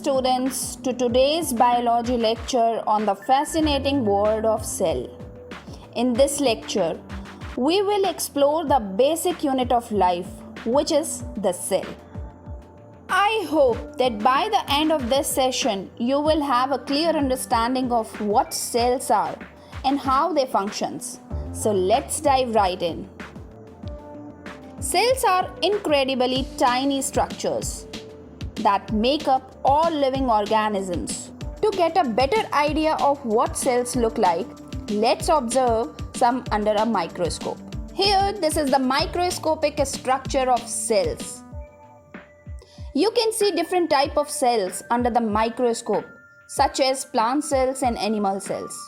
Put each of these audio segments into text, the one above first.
students to today's biology lecture on the fascinating world of cell. In this lecture, we will explore the basic unit of life, which is the cell. I hope that by the end of this session, you will have a clear understanding of what cells are and how they function. So let's dive right in. Cells are incredibly tiny structures that make up all living organisms. To get a better idea of what cells look like, let's observe some under a microscope. Here, this is the microscopic structure of cells. You can see different types of cells under the microscope, such as plant cells and animal cells.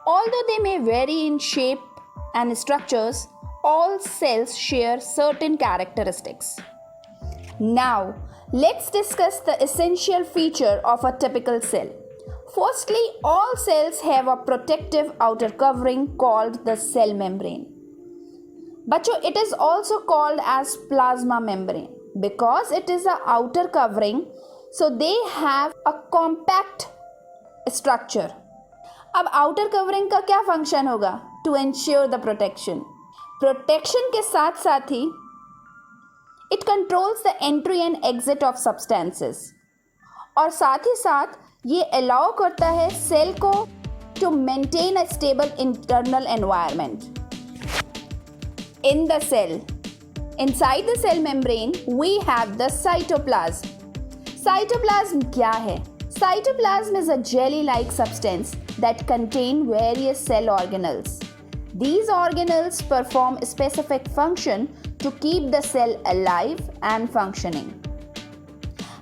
Although they may vary in shape and structures, all cells share certain characteristics. Now, let's discuss the essential feature of a typical cell. Firstly, all cells have a protective outer covering called the cell membrane. But it is also called as plasma membrane because it is an outer covering, so they have a compact structure. अब outer covering का क्या function होगा? To ensure the protection. Protection के साथ साथ ही it controls the entry and exit of substances. और साथ ही साथ ये allow करता है cell को to maintain a stable internal environment. In the cell, inside the cell membrane, we have the cytoplasm. Cytoplasm क्या है? Cytoplasm is a jelly-like substance that contain various cell organelles. These organelles perform a specific function to keep the cell alive and functioning.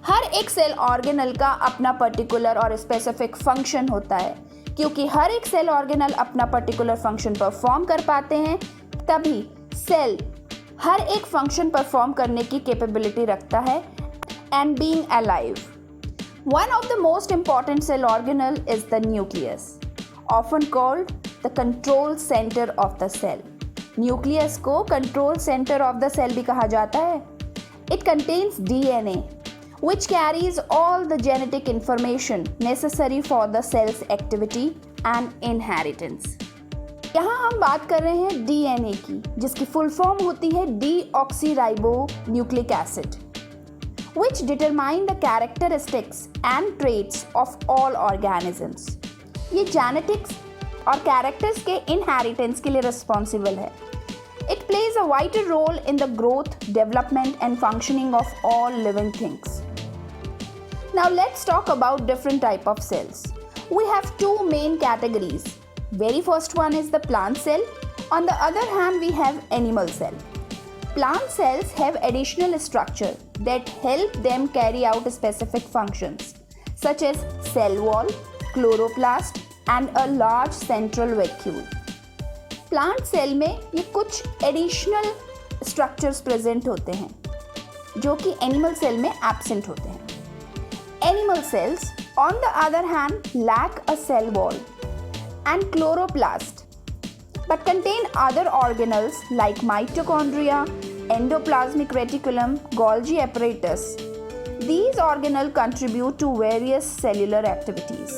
हर एक cell organelle का अपना particular और specific function होता है. क्योंकि हर एक सेल ऑर्गेनल अपना पर्टिकुलर फंक्शन परफॉर्म कर पाते हैं, तभी सेल हर एक फंक्शन परफॉर्म करने की कैपेबिलिटी रखता है and being alive. One of the most important cell organelle is the nucleus, often called the control center of the cell. Nucleus को control centre of the cell भी कहा जाता है. It contains DNA, which carries all the genetic information necessary for the cell's activity and inheritance. यहाँ हम बात कर रहे हैं DNA की, जिसकी फुल फॉर्म होती है deoxyribonucleic acid, which determine the characteristics and traits of all organisms. ये genetics और कैरेक्टर्स के इनहेरिटेंस के लिए रिस्पॉन्सिबल है. It plays a vital role in the growth, development and functioning of all living things. Now let's talk about different type of cells. We have two main categories. Very first one is the plant cell. On the other hand we have animal cell. Plant cells have additional structure that help them carry out specific functions, such as cell wall, chloroplast, and a large central vacuole. Plant cell में ये कुछ additional structures present होते हैं, जो कि animal cell में absent होते हैं. Animal cells, on the other hand, lack a cell wall and chloroplast, but contain other organelles like mitochondria, endoplasmic reticulum, Golgi apparatus. These organelles contribute to various cellular activities.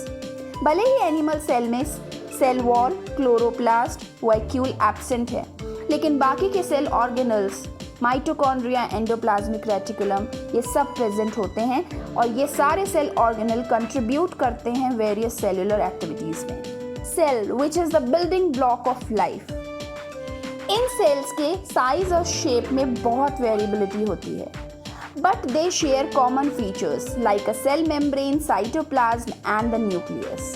भले ही animal cell में cell wall, chloroplast, vacuole absent है, लेकिन बाकी के cell organelles, mitochondria, endoplasmic reticulum, ये सब present होते हैं और ये सारे सेल ऑर्गेनल कंट्रीब्यूट करते हैं वेरियस सेलुलर एक्टिविटीज़ में. Cell which is the building block of life. इन सेल्स के साइज और शेप में बहुत वेरिएबिलिटी होती है, but they share common features like a cell membrane, cytoplasm and the nucleus.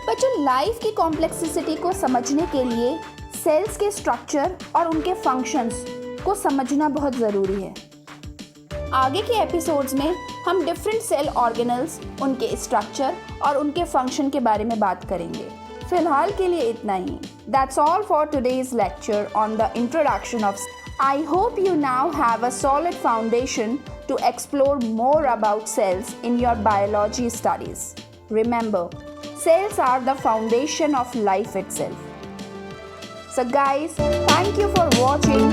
बच्चों, लाइफ की कॉम्प्लेक्सिटी को समझने के लिए सेल्स के स्ट्रक्चर और उनके फंक्शंस को समझना बहुत ज़रूरी है. आगे के एपिसोड्स में हम डिफरेंट सेल ऑर्गेनल्स, उनके स्ट्रक्चर और उनके फंक्शन के बारे में बात करेंगे. फिलहाल के लिए इतना ही. That's all for today's lecture on the introduction of. I hope you now have a solid foundation to explore more about cells in your biology studies. Remember, cells are the foundation of life itself. So guys, thank you for watching.